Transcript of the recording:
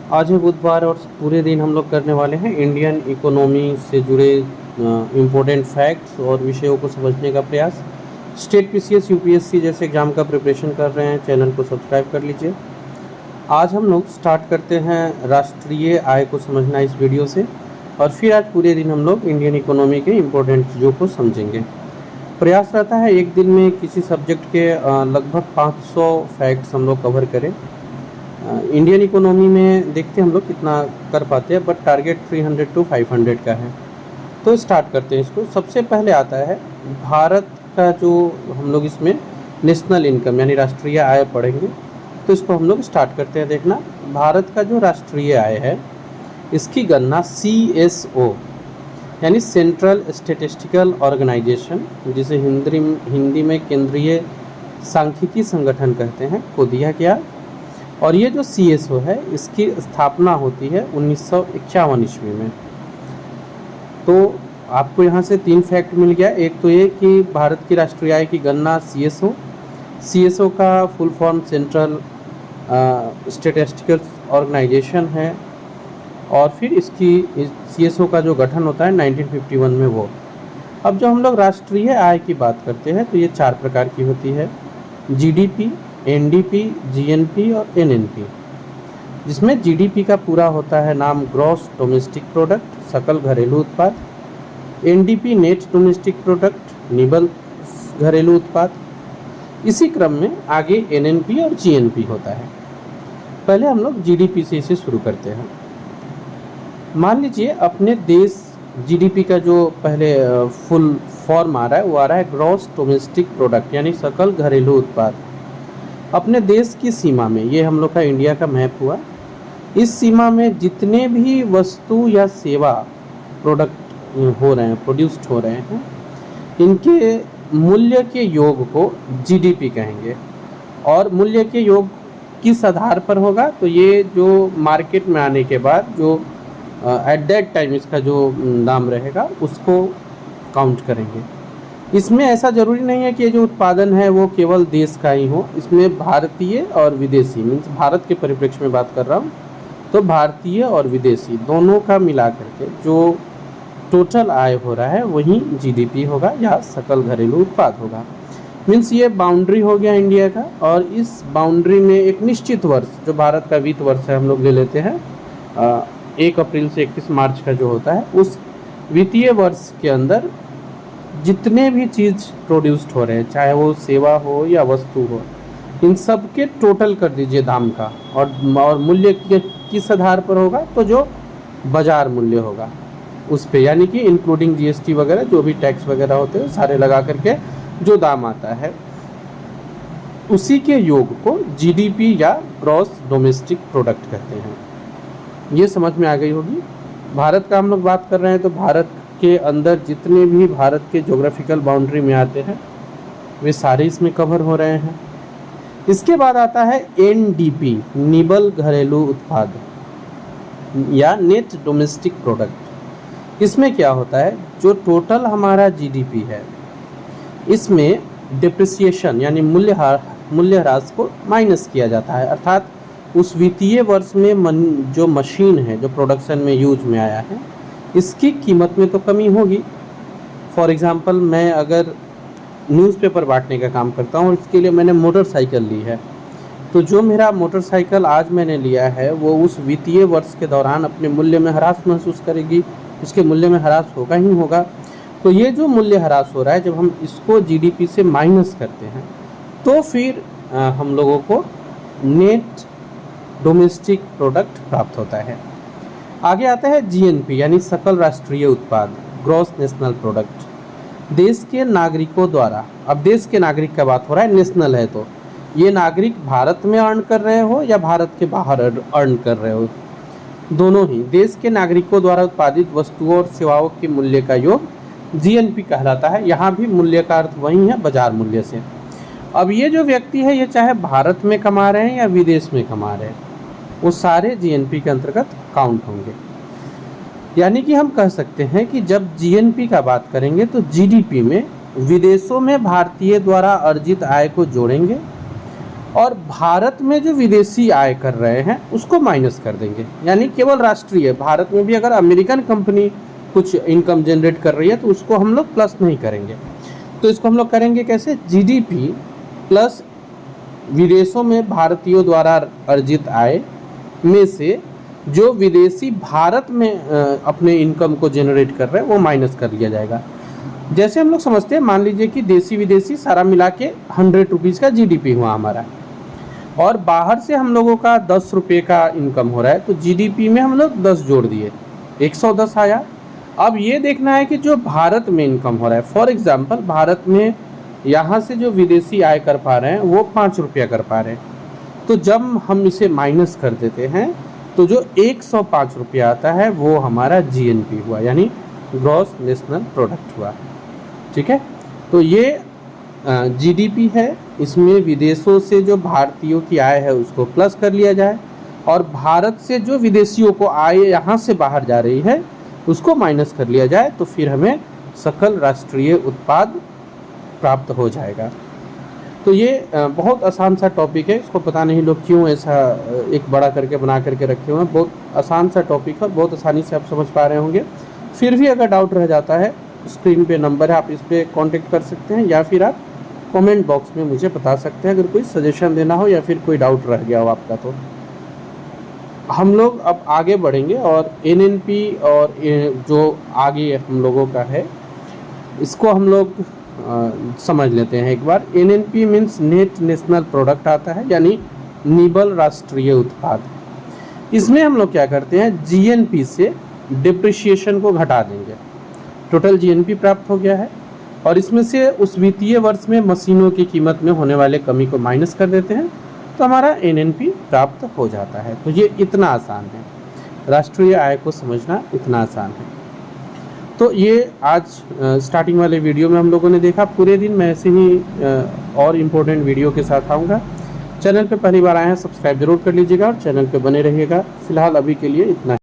आज है बुधवार और पूरे दिन हम लोग करने वाले हैं इंडियन इकोनॉमी से जुड़े इम्पोर्टेंट फैक्ट्स और विषयों को समझने का प्रयास। स्टेट पीसीएस यूपीएससी जैसे एग्ज़ाम का प्रिपरेशन कर रहे हैं, चैनल को सब्सक्राइब कर लीजिए। आज हम लोग स्टार्ट करते हैं राष्ट्रीय आय को समझना इस वीडियो से, और फिर आज पूरे दिन हम लोग इंडियन इकोनॉमी के इम्पोर्टेंट चीज़ों को समझेंगे। प्रयास रहता है एक दिन में किसी सब्जेक्ट के लगभग 500 फैक्ट्स हम लोग कवर करें। इंडियन इकोनॉमी में देखते हैं हम लोग कितना कर पाते हैं, बट टारगेट 300 to 500 का है। तो स्टार्ट करते हैं इसको। सबसे पहले आता है भारत का जो हम लोग इसमें नेशनल इनकम यानी राष्ट्रीय आय पढ़ेंगे, तो इसको हम लोग स्टार्ट करते हैं। देखना, भारत का जो राष्ट्रीय आय है इसकी गणना CSO यानी सेंट्रल स्टैटिस्टिकल ऑर्गेनाइजेशन, जिसे हिंदी में केंद्रीय सांख्यिकी संगठन कहते हैं, को दिया गया। और ये जो CSO है इसकी स्थापना होती है 1951 ईस्वी में। तो आपको यहाँ से 3 फैक्ट मिल गया। एक तो ये कि भारत की राष्ट्रीय आय की गणना CSO का full form central statistical organisation है, और फिर इसकी CSO का जो गठन होता है 1951 में वो। अब जो हम लोग राष्ट्रीय आय की बात करते हैं तो ये 4 प्रकार की होती है: GDP, NDP, GNP और NNP। जिसमें GDP का पूरा होता है नाम ग्रॉस डोमेस्टिक प्रोडक्ट, सकल घरेलू उत्पाद। NDP net domestic product, nibble घरेलू उत्पाद। इसी क्रम में आगे NNP और GNP होता है। पहले हम लोग GDP से इसे शुरू करते हैं। मान लीजिए अपने देश GDP का जो पहले फुल फॉर्म आ रहा है वो आ रहा है ग्रॉस डोमेस्टिक प्रोडक्ट यानी सकल घरेलू उत्पाद। अपने देश की सीमा में, ये हम लोग का इंडिया का मैप हुआ, इस सीमा में जितने भी वस्तु या सेवा प्रोडक्ट हो रहे हैं, प्रोड्यूस्ड हो रहे हैं, इनके मूल्य के योग को GDP कहेंगे। और मूल्य के योग किस आधार पर होगा, तो ये जो मार्केट में आने के बाद जो एट दैट टाइम इसका जो दाम रहेगा उसको काउंट करेंगे। इसमें ऐसा ज़रूरी नहीं है कि ये जो उत्पादन है वो केवल देश का ही हो, इसमें भारतीय और विदेशी, मीन्स भारत के परिप्रेक्ष्य में बात कर रहा हूँ, तो भारतीय और विदेशी दोनों का मिला करके जो टोटल आय हो रहा है वही GDP होगा या सकल घरेलू उत्पाद होगा। मीन्स ये बाउंड्री हो गया इंडिया का, और इस बाउंड्री में एक निश्चित वर्ष, जो भारत का वित्त वर्ष है, हम लोग ले लेते हैं 1 अप्रैल से 31 मार्च का जो होता है, उस वित्तीय वर्ष के अंदर जितने भी चीज़ प्रोड्यूस्ड हो रहे हैं, चाहे वो सेवा हो या वस्तु हो, इन सब के टोटल कर दीजिए दाम का। और मूल्य किस आधार पर होगा, तो जो बाज़ार मूल्य होगा उस पे, यानी कि इंक्लूडिंग GST वगैरह जो भी टैक्स वगैरह होते हैं सारे लगा करके जो दाम आता है, उसी के योग को GDP या ग्रॉस डोमेस्टिक प्रोडक्ट कहते हैं। ये समझ में आ गई होगी। भारत का हम लोग बात कर रहे हैं तो भारत के अंदर जितने भी भारत के ज्योग्राफिकल बाउंड्री में आते हैं वे सारे इसमें कवर हो रहे हैं। इसके बाद आता है NDP, निबल घरेलू उत्पाद या नेट डोमेस्टिक प्रोडक्ट। इसमें क्या होता है, जो टोटल हमारा GDP है इसमें डिप्रिसिएशन यानी मूल्यह्रास को माइनस किया जाता है, अर्थात उस वित्तीय वर्ष में जो मशीन है जो प्रोडक्शन में यूज में आया है इसकी कीमत में तो कमी होगी। फॉर एग्ज़ाम्पल, मैं अगर न्यूज़पेपर बांटने का काम करता हूँ और इसके लिए मैंने मोटरसाइकिल ली है, तो जो मेरा मोटरसाइकिल आज मैंने लिया है वो उस वित्तीय वर्ष के दौरान अपने मूल्य में ह्रास महसूस करेगी, उसके मूल्य में ह्रास होगा ही होगा। तो ये जो मूल्य ह्रास हो रहा है, जब हम इसको GDP से माइनस करते हैं तो फिर हम लोगों को नेट डोमेस्टिक प्रोडक्ट प्राप्त होता है। आगे आता है GNP यानी सकल राष्ट्रीय उत्पाद, ग्रॉस नेशनल प्रोडक्ट। देश के नागरिकों द्वारा, अब देश के नागरिक का बात हो रहा है, नेशनल है तो ये नागरिक भारत में अर्न कर रहे हो या भारत के बाहर अर्न कर रहे हो, दोनों ही, देश के नागरिकों द्वारा उत्पादित वस्तुओं और सेवाओं के मूल्य का योग GNP कहलाता है। यहाँ भी मूल्य का अर्थ वही है, बाजार मूल्य से। अब ये जो व्यक्ति है ये चाहे भारत में कमा रहे हैं या विदेश में कमा रहे हैं, वो सारे GNP के अंतर्गत काउंट होंगे। यानी कि हम कह सकते हैं कि जब GNP का बात करेंगे तो GDP में विदेशों में भारतीय द्वारा अर्जित आय को जोड़ेंगे और भारत में जो विदेशी आय कर रहे हैं उसको माइनस कर देंगे, यानी केवल राष्ट्रीय। भारत में भी अगर अमेरिकन कंपनी कुछ इनकम जनरेट कर रही है तो उसको हम लोग प्लस नहीं करेंगे। तो इसको हम लोग करेंगे कैसे, जीडीपी प्लस विदेशों में भारतीयों द्वारा अर्जित आय में से जो विदेशी भारत में अपने इनकम को जनरेट कर रहे हैं वो माइनस कर लिया जाएगा। जैसे हम लोग समझते हैं, मान लीजिए कि देसी विदेशी सारा मिला के 100 रुपीज़ का जीडीपी हुआ हमारा, और बाहर से हम लोगों का 10 रुपये का इनकम हो रहा है, तो जीडीपी में हम लोग 10 जोड़ दिए, 110 आया। अब ये देखना है कि जो भारत में इनकम हो रहा है, फॉर एग्जांपल भारत में यहाँ से जो विदेशी आय कर पा रहे हैं वो 5 रुपया कर पा रहे हैं, तो जब हम इसे माइनस कर देते हैं तो जो 105 रुपया आता है वो हमारा जीएनपी हुआ, यानी ग्रॉस नेशनल प्रोडक्ट हुआ। ठीक है, तो ये जीडीपी है, इसमें विदेशों से जो भारतीयों की आय है उसको प्लस कर लिया जाए, और भारत से जो विदेशियों को आय यहाँ से बाहर जा रही है उसको माइनस कर लिया जाए, तो फिर हमें सकल राष्ट्रीय उत्पाद प्राप्त हो जाएगा। तो ये बहुत आसान सा टॉपिक है, इसको पता नहीं लोग क्यों ऐसा एक बड़ा करके बना करके रखे हुए हैं। बहुत आसान सा टॉपिक है, बहुत आसानी से आप समझ पा रहे होंगे। फिर भी अगर डाउट रह जाता है, स्क्रीन पे नंबर है, आप इस पर कांटेक्ट कर सकते हैं, या फिर आप कमेंट बॉक्स में मुझे बता सकते हैं अगर कोई सजेशन देना हो या फिर कोई डाउट रह गया हो आपका। तो हम लोग अब आगे बढ़ेंगे और एनएनपी और जो आगे हम लोगों का है इसको हम लोग समझ लेते हैं एक बार। NNP means net national product आता है, यानी निबल राष्ट्रीय उत्पाद। इसमें हम लोग क्या करते हैं, जीएनपी से डिप्रिशिएशन को घटा देंगे, टोटल जीएनपी प्राप्त हो गया है, और इसमें से उस वित्तीय वर्ष में मशीनों की कीमत में होने वाले कमी को माइनस कर देते हैं, तो हमारा एनएनपी प्राप्त हो जाता है। तो ये इतना आसान है, राष्ट्रीय आय को समझना इतना आसान है। तो ये आज स्टार्टिंग वाले वीडियो में हम लोगों ने देखा। पूरे दिन मैं ऐसे ही और इम्पोर्टेंट वीडियो के साथ आऊँगा। चैनल पे पहली बार आए हैं, सब्सक्राइब जरूर कर लीजिएगा और चैनल पे बने रहिएगा। फिलहाल अभी के लिए इतना।